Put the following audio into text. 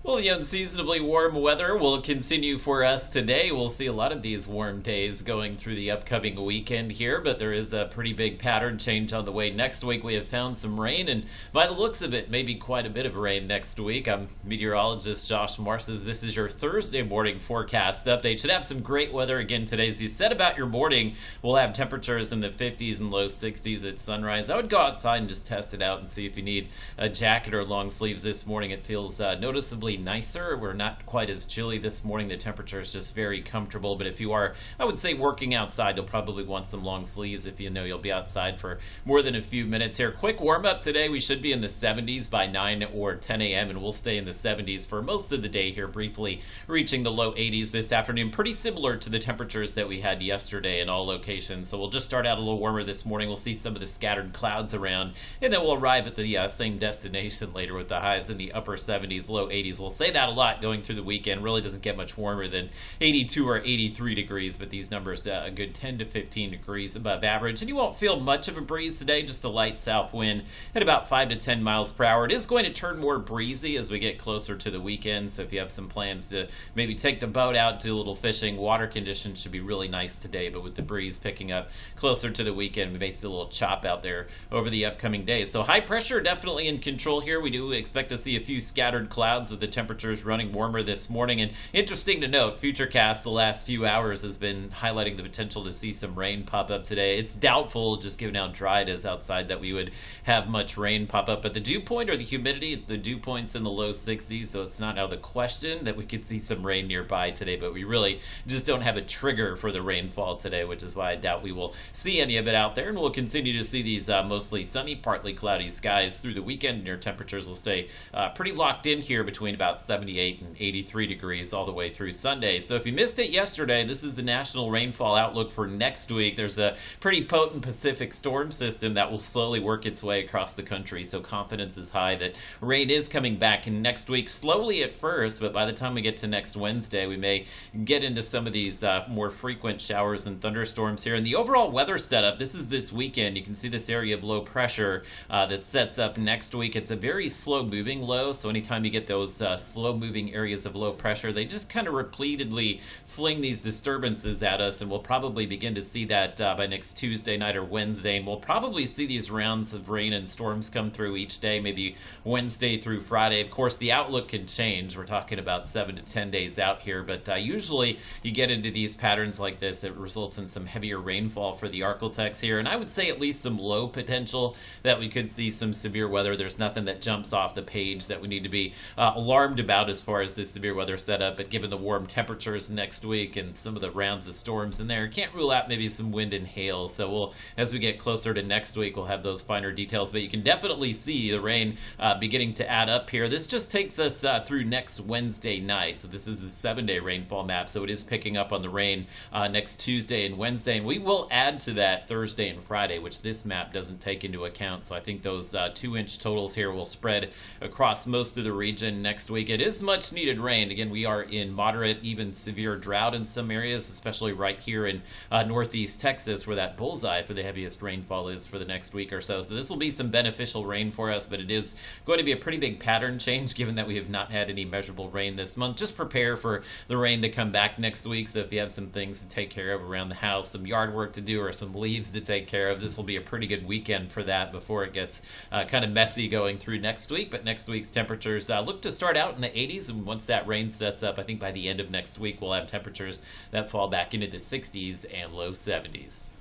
Well, the unseasonably warm weather will continue for us today. We'll see a lot of these warm days going through the upcoming weekend here, but there is a pretty big pattern change on the way. Next week, we have found some rain, and by the looks of it, maybe quite a bit of rain next week. I'm meteorologist Josh Marces. This is your Thursday morning forecast update. Should have some great weather again today. As you said about your morning, we'll have temperatures in the 50s and low 60s at sunrise. I would go outside and just test it out and see if you need a jacket or long sleeves this morning. It feels noticeably nicer. We're not quite as chilly this morning. The temperature is just very comfortable. But if you are, I would say, working outside, you'll probably want some long sleeves if you know you'll be outside for more than a few minutes here. Quick warm up today. We should be in the 70s by 9 or 10 a.m. and we'll stay in the 70s for most of the day here, briefly reaching the low 80s this afternoon. Pretty similar to the temperatures that we had yesterday in all locations. So we'll just start out a little warmer this morning. We'll see some of the scattered clouds around, and then we'll arrive at the same destination later with the highs in the upper 70s, low 80s. We'll say that a lot going through the weekend. Really doesn't get much warmer than 82 or 83 degrees, but these numbers a good 10 to 15 degrees above average. And you won't feel much of a breeze today, just a light south wind at about 5 to 10 miles per hour. It is going to turn more breezy as we get closer to the weekend, so if you have some plans to maybe take the boat out, do a little fishing, water conditions should be really nice today, but with the breeze picking up closer to the weekend, we may see a little chop out there over the upcoming days. So high pressure definitely in control here. We do expect to see a few scattered clouds with the temperatures running warmer this morning. And interesting to note, Futurecast the last few hours has been highlighting the potential to see some rain pop up today. It's doubtful, just given how dry it is outside, that we would have much rain pop up. But the dew point or the humidity, the dew point's in the low 60s, so it's not out of the question that we could see some rain nearby today. But we really just don't have a trigger for the rainfall today, which is why I doubt we will see any of it out there. And we'll continue to see these mostly sunny, partly cloudy skies through the weekend. And your temperatures will stay pretty locked in here between about 78 and 83 degrees all the way through Sunday. So if you missed it yesterday, this is the national rainfall outlook for next week. There's a pretty potent Pacific storm system that will slowly work its way across the country, so confidence is high that rain is coming back in next week, slowly at first, but by the time we get to next Wednesday, we may get into some of these more frequent showers and thunderstorms here. And the overall weather setup, this is this weekend. You can see this area of low pressure that sets up next week. It's a very slow moving low, so anytime you get those slow moving areas of low pressure, they just kind of repeatedly fling these disturbances at us, and we'll probably begin to see that by next Tuesday night or Wednesday, and we'll probably see these rounds of rain and storms come through each day, maybe Wednesday through Friday. Of course, the outlook can change. We're talking about 7 to 10 days out here, but usually you get into these patterns like this, it results in some heavier rainfall for the Arclitex here, and I would say at least some low potential that we could see some severe weather. There's nothing that jumps off the page that we need to be alarmed about as far as this severe weather setup, but given the warm temperatures next week and some of the rounds of storms in there, can't rule out maybe some wind and hail. So we'll, as we get closer to next week, we'll have those finer details, but you can definitely see the rain beginning to add up here. This just takes us through next Wednesday night, so this is the 7-day rainfall map, so it is picking up on the rain next Tuesday and Wednesday, and we will add to that Thursday and Friday, which this map doesn't take into account. So I think those 2-inch totals here will spread across most of the region next week. It is much needed rain. Again, we are in moderate, even severe drought in some areas, especially right here in northeast Texas, where that bullseye for the heaviest rainfall is for the next week or so. So this will be some beneficial rain for us, but it is going to be a pretty big pattern change given that we have not had any measurable rain this month. Just prepare for the rain to come back next week. So if you have some things to take care of around the house, some yard work to do, or some leaves to take care of, this will be a pretty good weekend for that before it gets kind of messy going through next week. But next week's temperatures look to start out in the 80s, and once that rain sets up, I think by the end of next week we'll have temperatures that fall back into the 60s and low 70s.